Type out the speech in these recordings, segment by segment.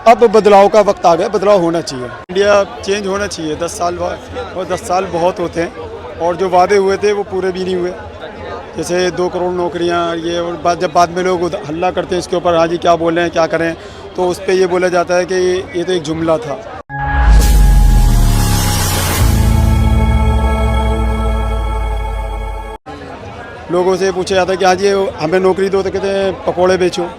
अब बदलाव का वक्त आ गया, बदलाव होना चाहिए। इंडिया चेंज होना चाहिए। 10 साल बाद और 10 साल बहुत होते हैं और जो वादे हुए थे वो पूरे भी नहीं हुए। जैसे 2 करोड़ नौकरियां ये, और जब बाद में लोग हल्ला करते हैं इसके ऊपर, हाँ जी क्या बोल रहे हैं क्या करें, तो उस पर ये बोला जाता है कि ये तो एक जुमला था। लोगों से पूछा जाता है कि हाँ जी हमें नौकरी दो, तो कहते हैं पकौड़े बेचो।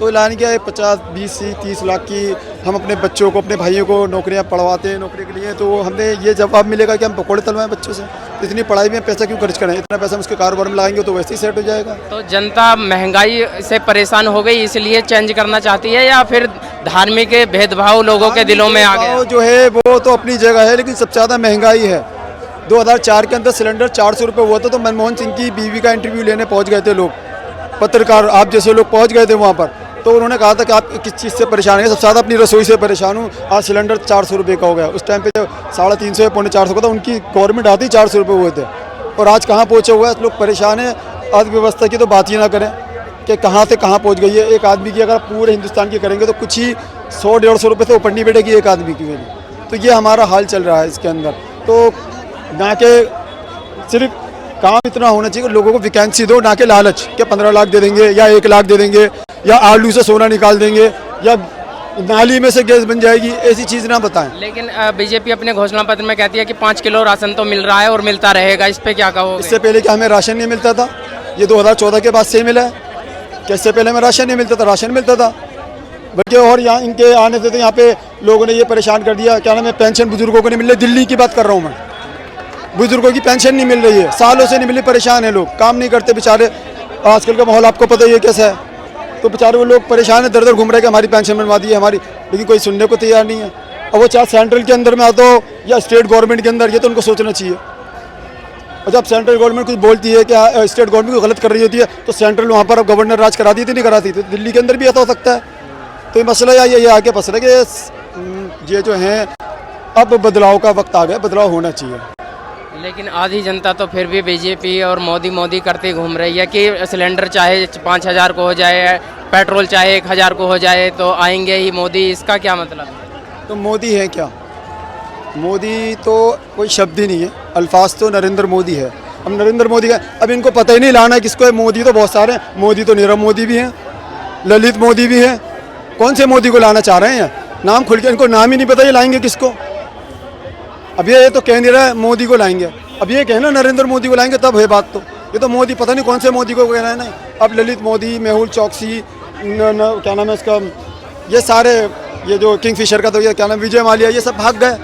तो ऐलान किया है 50, 20, 30 लाख की हम अपने बच्चों को, अपने भाइयों को नौकरियां पढ़वाते हैं नौकरी के लिए, तो हमें ये जवाब मिलेगा कि हम पकौड़े तलवाएं बच्चों से। इतनी पढ़ाई में पैसा क्यों खर्च करें, इतना पैसा हम उसके कारोबार में लगाएंगे तो वैसे ही सेट हो जाएगा। तो जनता महंगाई से परेशान हो गई इसलिए चेंज करना चाहती है, या फिर धार्मिक भेदभाव लोगों के दिलों में आ गया? जो है वो तो अपनी जगह है, लेकिन सबसे ज़्यादा महंगाई है। 2004 के अंदर सिलेंडर 400 रुपये हुआ था, तो मनमोहन सिंह की बीवी का इंटरव्यू लेने पहुंच गए थे लोग, पत्रकार आप जैसे लोग पहुंच गए थे वहाँ पर। तो उन्होंने कहा था कि आप किस चीज़ से परेशान हैं, सबसे ज़्यादा अपनी रसोई से परेशान हूँ। आज सिलेंडर 400 रुपये का हो गया, उस टाइम पे जो 350 या 450 का था, उनकी गवर्नमेंट आती 400 रुपये हुए थे, और आज कहाँ पहुँचे हुए हैं लोग, परेशान हैं। अर्थव्यवस्था की तो बात ही ना करें कि कहाँ से कहाँ पहुँच गई है। एक आदमी की अगर पूरे हिंदुस्तान की करेंगे तो कुछ ही 100-150 रुपये से ऊपर नहीं बैठेगी एक आदमी की वैल्यू। तो ये हमारा हाल चल रहा है इसके अंदर। तो ना के सिर्फ काम इतना होना चाहिए कि लोगों को वैकेंसी दो, ना के लालच कि 15 लाख दे देंगे या 1 लाख दे देंगे या आलू से सोना निकाल देंगे या नाली में से गैस बन जाएगी, ऐसी चीज़ ना बताएं। लेकिन बीजेपी अपने घोषणा पत्र में कहती है कि 5 किलो राशन तो मिल रहा है और मिलता रहेगा, इस पे क्या कहोगे? इससे पहले क्या हमें राशन नहीं मिलता था? ये 2014 के बाद से मिला है कि इससे पहले हमें राशन नहीं मिलता था? राशन मिलता था, बल्कि और यहाँ इनके आने से तो यहाँ पे लोगों ने ये परेशान कर दिया, क्या नाम है, पेंशन बुजुर्गों को नहीं मिल रही। दिल्ली की बात कर रहा हूँ मैं, बुजुर्गों की पेंशन नहीं मिल रही है, सालों से नहीं मिली, परेशान है लोग, काम नहीं करते बेचारे। आजकल का माहौल आपको पता ही है कैसा है, तो बेचारे वो लोग परेशान है, दर दर घूम रहे कि हमारी पेंशन बनवा दी है हमारी, लेकिन कोई सुनने को तैयार नहीं है। और वो चाहे सेंट्रल के अंदर में आता हो या स्टेट गवर्नमेंट के अंदर, ये तो उनको सोचना चाहिए। और जब सेंट्रल गवर्नमेंट कुछ बोलती है कि स्टेट गवर्नमेंट को गलत कर रही होती है, तो सेंट्रल वहाँ पर अब गवर्नर राज कराती थी नहीं कराती थी, दिल्ली के अंदर भी ऐसा हो सकता है। तो ये मसला ये आके फंस रहा है कि ये जो है अब बदलाव का वक्त आ गया, बदलाव होना चाहिए। लेकिन आधी जनता तो फिर भी बीजेपी और मोदी करते घूम रही है कि सिलेंडर चाहे 5,000 को हो जाए, पेट्रोल चाहे 1,000 को हो जाए तो आएंगे ही मोदी। इसका क्या मतलब? तो मोदी है क्या? मोदी तो कोई शब्द ही नहीं है, अल्फाज तो नरेंद्र मोदी है। अब नरेंद्र मोदी का अब इनको पता ही नहीं लाना किसको है। मोदी तो बहुत सारे हैं, मोदी तो नीरव मोदी भी हैं, ललित मोदी भी हैं, कौन से मोदी को लाना चाह रहे हैं? नाम खुल के इनको नाम ही नहीं पता, ये लाएंगे किसको? अब ये तो कह नहीं रहा है मोदी को लाएंगे, अब ये कहना नरेंद्र मोदी को लाएंगे तब है बात। तो ये तो मोदी पता नहीं कौन से मोदी को कह रहा है ना। अब ललित मोदी, मेहुल चौकसी, क्या नाम है इसका, ये सारे, ये जो किंगफिशर का तो ये क्या नाम, विजय माल्या, ये सब भाग गए।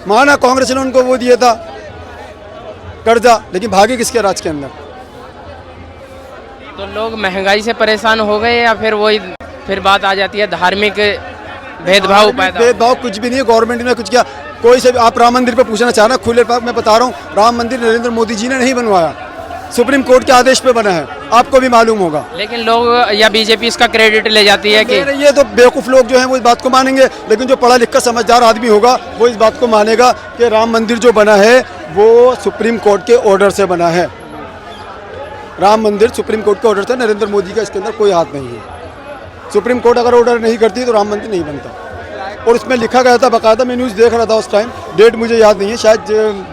माना कांग्रेस ने उनको वो दिया था कर्जा, लेकिन भागे किसके राज के अंदर? तो लोग महंगाई से परेशान हो गए, या फिर बात आ जाती है धार्मिक भेदभाव पैदा? भेदभाव कुछ भी नहीं है, गवर्नमेंट ने कुछ किया कोई से। आप राम मंदिर पे पूछना चाह रहे हैं, खुले पाक मैं बता रहा हूँ, राम मंदिर नरेंद्र मोदी जी ने नहीं बनवाया, सुप्रीम कोर्ट के आदेश पे बना है, आपको भी मालूम होगा। लेकिन लोग या बीजेपी इसका क्रेडिट ले जाती है कि ये तो बेवकूफ़ लोग जो हैं वो इस बात को मानेंगे, लेकिन जो पढ़ा लिखा समझदार आदमी होगा वो इस बात को मानेगा कि राम मंदिर जो बना है वो सुप्रीम कोर्ट के ऑर्डर से बना है। राम मंदिर सुप्रीम कोर्ट के ऑर्डर से, नरेंद्र मोदी का इसके अंदर कोई हाथ नहीं है। सुप्रीम कोर्ट अगर ऑर्डर नहीं करती तो राम मंदिर नहीं बनता। और उसमें लिखा गया था बाकायदा, मैं न्यूज़ देख रहा था उस टाइम, डेट मुझे याद नहीं है, शायद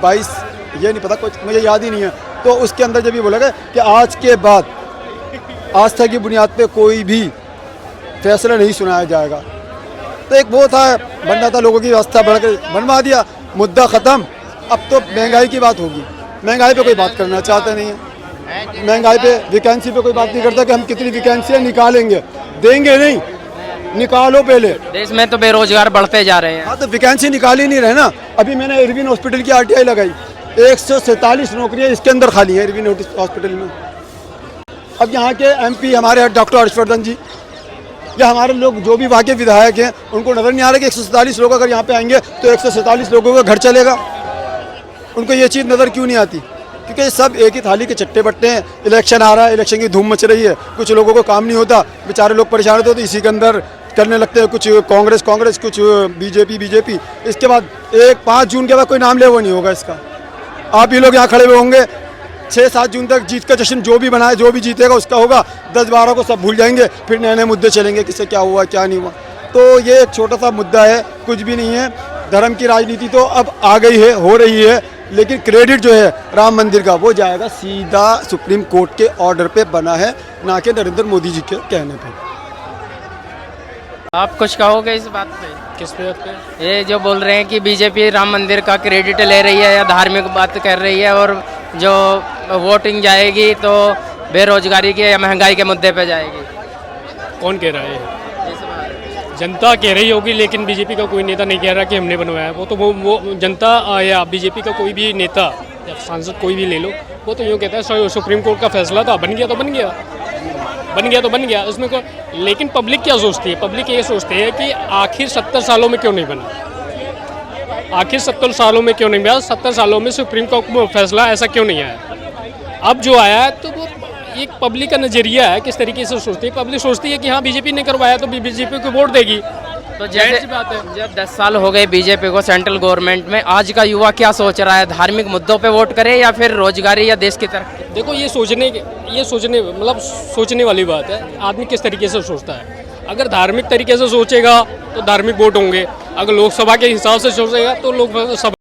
22, ये नहीं पता, कुछ मुझे याद ही नहीं है। तो उसके अंदर जब ये बोला गया कि आज के बाद आस्था की बुनियाद पे कोई भी फैसला नहीं सुनाया जाएगा, तो एक वो था, बनना था, लोगों की व्यवस्था बढ़कर बनवा दिया, मुद्दा ख़त्म। अब तो महंगाई की बात होगी, महंगाई पे कोई बात करना चाहता नहीं है। महंगाई पे, वैकेंसी पे कोई बात नहीं करता कि हम कितनी वैकेंसियाँ निकालेंगे, देंगे नहीं, निकालो पहले। देश में तो बेरोजगार बढ़ते जा रहे हैं। हाँ, तो वैकेंसी निकाल ही नहीं रहे ना। अभी मैंने इरविन हॉस्पिटल की RTI लगाई, 147 नौकरियाँ इसके अंदर खाली हैं इरविन हॉस्पिटल में। अब यहाँ के MP हमारे डॉक्टर हर्षवर्धन जी या हमारे लोग जो भी वहाँ के विधायक हैं, उनको नजर नहीं आ रहा कि 147 लोग अगर यहाँ पे आएंगे तो 147 लोगों का घर चलेगा। उनको ये चीज़ नज़र क्यों नहीं आती? क्योंकि सब एक ही थाली के चट्टे बट्टे हैं। इलेक्शन आ रहा है, इलेक्शन की धूम मच रही है, कुछ लोगों को काम नहीं होता, बेचारे लोग परेशान होते, तो इसी के अंदर करने लगते हैं, कुछ कांग्रेस, कुछ बीजेपी। इसके बाद 5 जून के बाद कोई नाम ले वो नहीं होगा इसका। आप ही लोग यहाँ खड़े हुए होंगे, 6-7 जून तक जीत का जश्न जो भी बनाए, जो भी जीतेगा उसका होगा, 10-12 को सब भूल जाएंगे, फिर नए नए मुद्दे चलेंगे, किससे क्या हुआ क्या नहीं हुआ। तो ये एक छोटा सा मुद्दा है, कुछ भी नहीं है। धर्म की राजनीति तो अब आ गई है, हो रही है, लेकिन क्रेडिट जो है राम मंदिर का वो जाएगा सीधा सुप्रीम कोर्ट के ऑर्डर पे बना है, ना कि नरेंद्र मोदी जी के कहने पे। आप कुछ कहोगे इस बात पे? किस बात पे? ये जो बोल रहे हैं कि बीजेपी राम मंदिर का क्रेडिट ले रही है या धार्मिक बात कर रही है, और जो वोटिंग जाएगी तो बेरोजगारी के या महंगाई के मुद्दे पे जाएगी। कौन कह रहा है? जनता कह रही होगी, लेकिन बीजेपी का कोई नेता नहीं कह रहा कि हमने बनवाया है। वो तो वो जनता या बीजेपी का कोई भी नेता या सांसद कोई भी ले लो, वो तो यूँ कहता है सुप्रीम कोर्ट का फैसला था, बन गया तो बन गया, बन गया तो बन गया, उसमें को। लेकिन पब्लिक क्या सोचती है? पब्लिक ये सोचती है कि आखिर 70 सालों में क्यों नहीं बना, आखिर 70 सालों में क्यों नहीं बना, 70 सालों में सुप्रीम कोर्ट का फैसला ऐसा क्यों नहीं आया। अब जो आया है तो वो एक पब्लिक का नज़रिया है, किस तरीके से सोचती है पब्लिक। सोचती है कि हाँ बीजेपी ने करवाया तो बीजेपी को वोट देगी। तो जाहिर जैसे सी बात है। जब 10 साल हो गए बीजेपी को सेंट्रल गवर्नमेंट में, आज का युवा क्या सोच रहा है? धार्मिक मुद्दों पे वोट करे या फिर रोजगारी या देश की तरफ? देखो ये मतलब सोचने वाली बात है, आदमी किस तरीके से सोचता है। अगर धार्मिक तरीके से सोचेगा तो धार्मिक वोट होंगे, अगर लोकसभा के हिसाब से सोचेगा तो लोकसभा